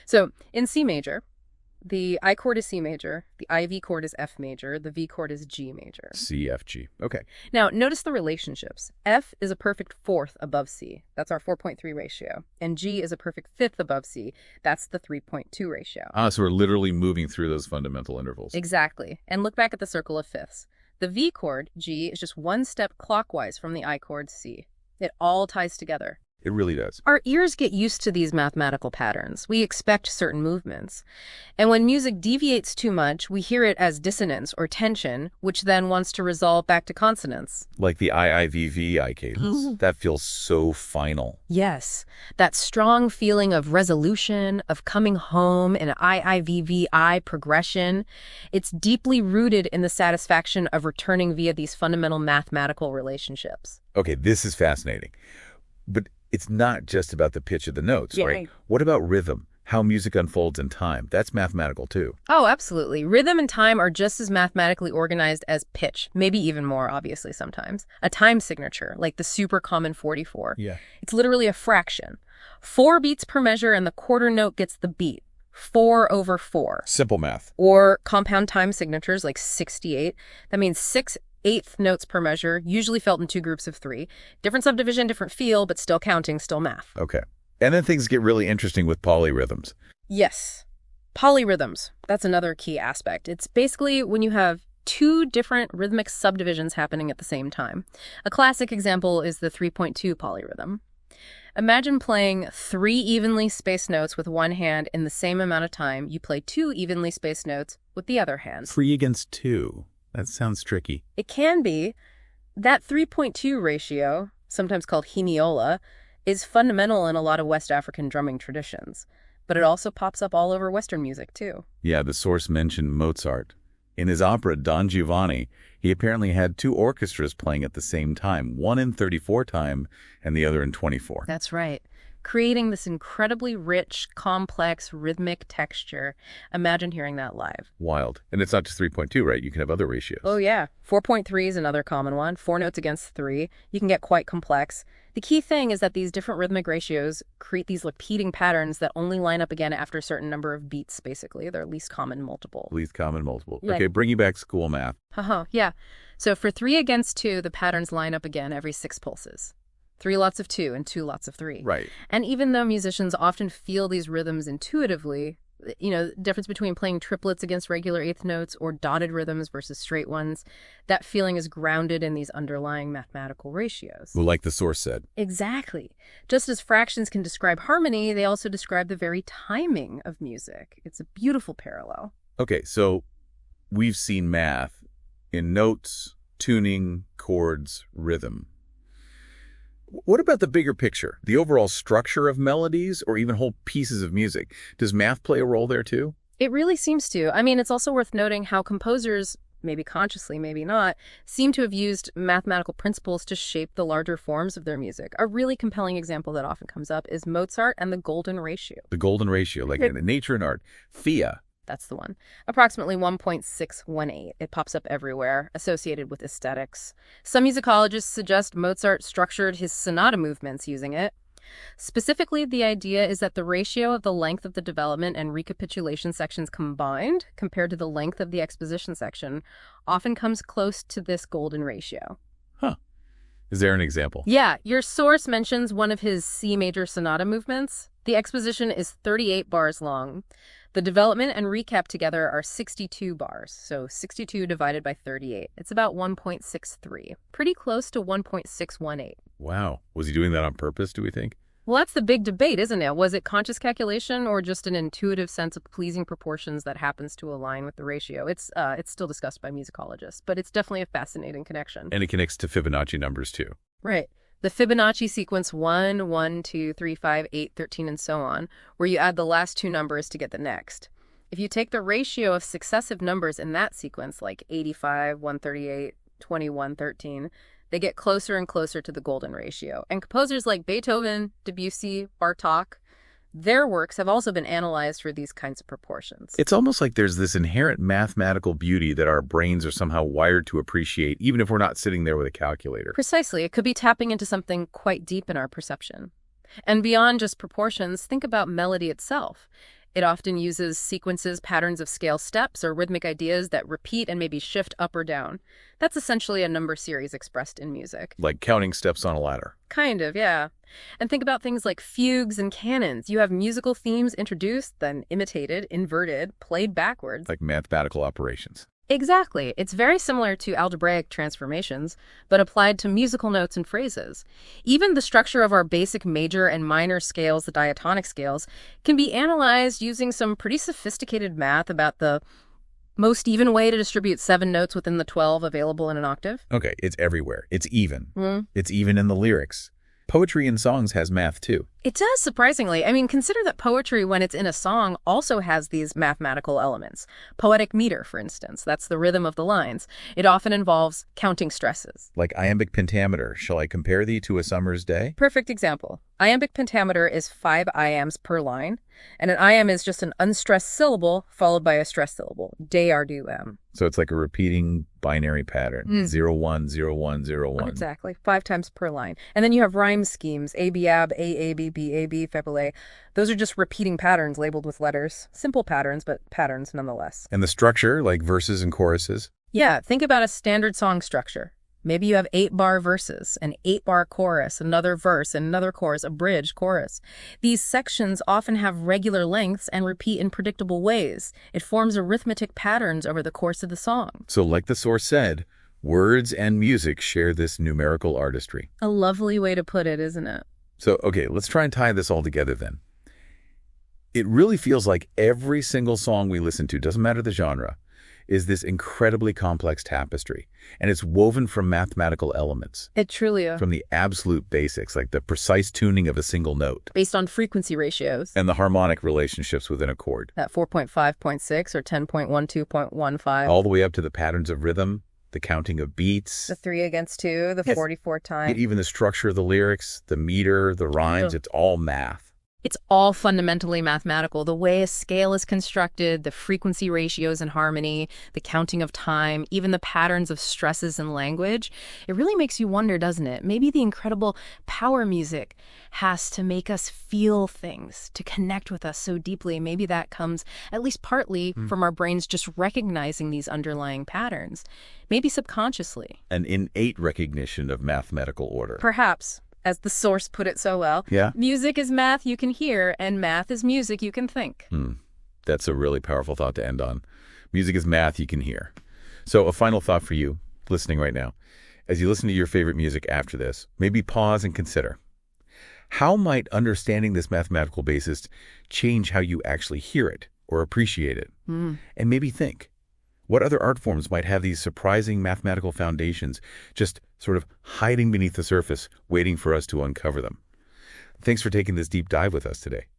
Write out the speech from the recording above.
So in C major, the I chord is C major, the IV chord is F major, the V chord is G major. C, F, G. Okay. Now, notice the relationships. F is a perfect fourth above C. That's our 4.3 ratio. And G is a perfect fifth above C. That's the 3.2 ratio. So we're literally moving through those fundamental intervals. Exactly. And look back at the circle of fifths. The V chord, G, is just one step clockwise from the I chord, C. It all ties together. It really does. Our ears get used to these mathematical patterns. We expect certain movements. And when music deviates too much, we hear it as dissonance or tension, which then wants to resolve back to consonance. Like the I cadence. That feels so final. Yes, that strong feeling of resolution, of coming home, an I progression. It's deeply rooted in the satisfaction of returning via these fundamental mathematical relationships. Okay, this is fascinating. But it's not just about the pitch of the notes, Yeah. right? What about rhythm? How music unfolds in time? That's mathematical too. Oh, absolutely. Rhythm and time are just as mathematically organized as pitch, maybe even more, obviously, sometimes. A time signature, like the super common 44. Yeah. It's literally a fraction. 4 beats per measure and the quarter note gets the beat. 4/4. Simple math. Or compound time signatures like 68. That means 6/8 notes per measure, usually felt in 2 groups of 3. Different subdivision, different feel, but still counting, still math. Okay. And then things get really interesting with polyrhythms. Yes. Polyrhythms. That's another key aspect. It's basically when you have 2 different rhythmic subdivisions happening at the same time. A classic example is the 3.2 polyrhythm. Imagine playing 3 evenly spaced notes with one hand in the same amount of time. You play 2 evenly spaced notes with the other hand. 3 against 2. That sounds tricky. It can be. That 3.2 ratio, sometimes called hemiola, is fundamental in a lot of West African drumming traditions. But it also pops up all over Western music, too. Yeah, the source mentioned Mozart. In his opera Don Giovanni, he apparently had 2 orchestras playing at the same time, one in 34 time and the other in 24. That's right. Creating this incredibly rich, complex, rhythmic texture. Imagine hearing that live. Wild. And it's not just 3.2, right? You can have other ratios. Oh, yeah. 4.3 is another common one. 4 notes against 3. You can get quite complex. The key thing is that these different rhythmic ratios create these repeating patterns that only line up again after a certain number of beats, basically. They're least common multiple. Least common multiple. Yeah. Okay, bringing back school math. Yeah. So for 3 against 2, the patterns line up again every 6 pulses. 3 lots of 2 and 2 lots of 3. Right. And even though musicians often feel these rhythms intuitively, the difference between playing triplets against regular eighth notes or dotted rhythms versus straight ones, that feeling is grounded in these underlying mathematical ratios. Well, like the source said. Exactly. Just as fractions can describe harmony, they also describe the very timing of music. It's a beautiful parallel. Okay, so we've seen math in notes, tuning, chords, rhythm. What about the bigger picture, the overall structure of melodies or even whole pieces of music? Does math play a role there too? It really seems to. I mean, it's also worth noting how composers, maybe consciously, maybe not, seem to have used mathematical principles to shape the larger forms of their music. A really compelling example that often comes up is Mozart and the golden ratio. The golden ratio, like in nature and art. Thea. That's the one. Approximately 1.618. It pops up everywhere, associated with aesthetics. Some musicologists suggest Mozart structured his sonata movements using it. Specifically, the idea is that the ratio of the length of the development and recapitulation sections combined, compared to the length of the exposition section, often comes close to this golden ratio. Huh. Is there an example? Yeah, your source mentions one of his C major sonata movements. The exposition is 38 bars long. The development and recap together are 62 bars, so 62 divided by 38. It's about 1.63, pretty close to 1.618. Wow. Was he doing that on purpose, do we think? Well, that's the big debate, isn't it? Was it conscious calculation or just an intuitive sense of pleasing proportions that happens to align with the ratio? It's still discussed by musicologists, but it's definitely a fascinating connection. And it connects to Fibonacci numbers too. Right. The Fibonacci sequence 1, 1, 2, 3, 5, 8, 13, and so on, where you add the last 2 numbers to get the next. If you take the ratio of successive numbers in that sequence, like 85, 138, 21, 13, they get closer and closer to the golden ratio. And composers like Beethoven, Debussy, Bartók, their works have also been analyzed for these kinds of proportions. It's almost like there's this inherent mathematical beauty that our brains are somehow wired to appreciate, even if we're not sitting there with a calculator. Precisely. It could be tapping into something quite deep in our perception. And beyond just proportions, think about melody itself. It often uses sequences, patterns of scale steps, or rhythmic ideas that repeat and maybe shift up or down. That's essentially a number series expressed in music. Like counting steps on a ladder. Kind of, yeah. And think about things like fugues and canons. You have musical themes introduced, then imitated, inverted, played backwards. Like mathematical operations. Exactly. It's very similar to algebraic transformations, but applied to musical notes and phrases. Even the structure of our basic major and minor scales, the diatonic scales, can be analyzed using some pretty sophisticated math about the most even way to distribute 7 notes within the 12 available in an octave. Okay, it's everywhere. It's even. It's even in the lyrics. Poetry in songs has math too. It does, surprisingly. I mean, consider that poetry, when it's in a song, also has these mathematical elements. Poetic meter, for instance. That's the rhythm of the lines. It often involves counting stresses. Like iambic pentameter. Shall I compare thee to a summer's day? Perfect example. Iambic pentameter is 5 iambs per line, and an iamb is just an unstressed syllable followed by a stressed syllable. De ardum. So it's like a repeating binary pattern. 0, 1, 0, 1, 0, 1. Exactly. 5 times per line. And then you have rhyme schemes. A-B-ab, A-A-B, B-A-B, febrile. Those are just repeating patterns labeled with letters. Simple patterns, but patterns nonetheless. And the structure, like verses and choruses? Yeah, think about a standard song structure. Maybe you have 8-bar verses, an 8-bar chorus, another verse, another chorus, a bridge, chorus. These sections often have regular lengths and repeat in predictable ways. It forms arithmetic patterns over the course of the song. So like the source said, words and music share this numerical artistry. A lovely way to put it, isn't it? So, okay, let's try and tie this all together then. It really feels like every single song we listen to, doesn't matter the genre, is this incredibly complex tapestry. And it's woven from mathematical elements. It truly is. From the absolute basics, like the precise tuning of a single note. Based on frequency ratios. And the harmonic relationships within a chord. That 4.5.6 or 10.12.15. All the way up to the patterns of rhythm, the counting of beats. The 3 against 2, the 44 time. Even the structure of the lyrics, the meter, the rhymes, it's all math. It's all fundamentally mathematical. The way a scale is constructed, the frequency ratios and harmony, the counting of time, even the patterns of stresses in language. It really makes you wonder, doesn't it? Maybe the incredible power music has to make us feel things, to connect with us so deeply. Maybe that comes, at least partly, from our brains just recognizing these underlying patterns. Maybe subconsciously. An innate recognition of mathematical order. Perhaps. As the source put it so well, music is math you can hear, and math is music you can think. That's a really powerful thought to end on. Music is math you can hear. So a final thought for you, listening right now. As you listen to your favorite music after this, maybe pause and consider. How might understanding this mathematical basis change how you actually hear it or appreciate it? And maybe think. What other art forms might have these surprising mathematical foundations just sort of hiding beneath the surface, waiting for us to uncover them? Thanks for taking this deep dive with us today.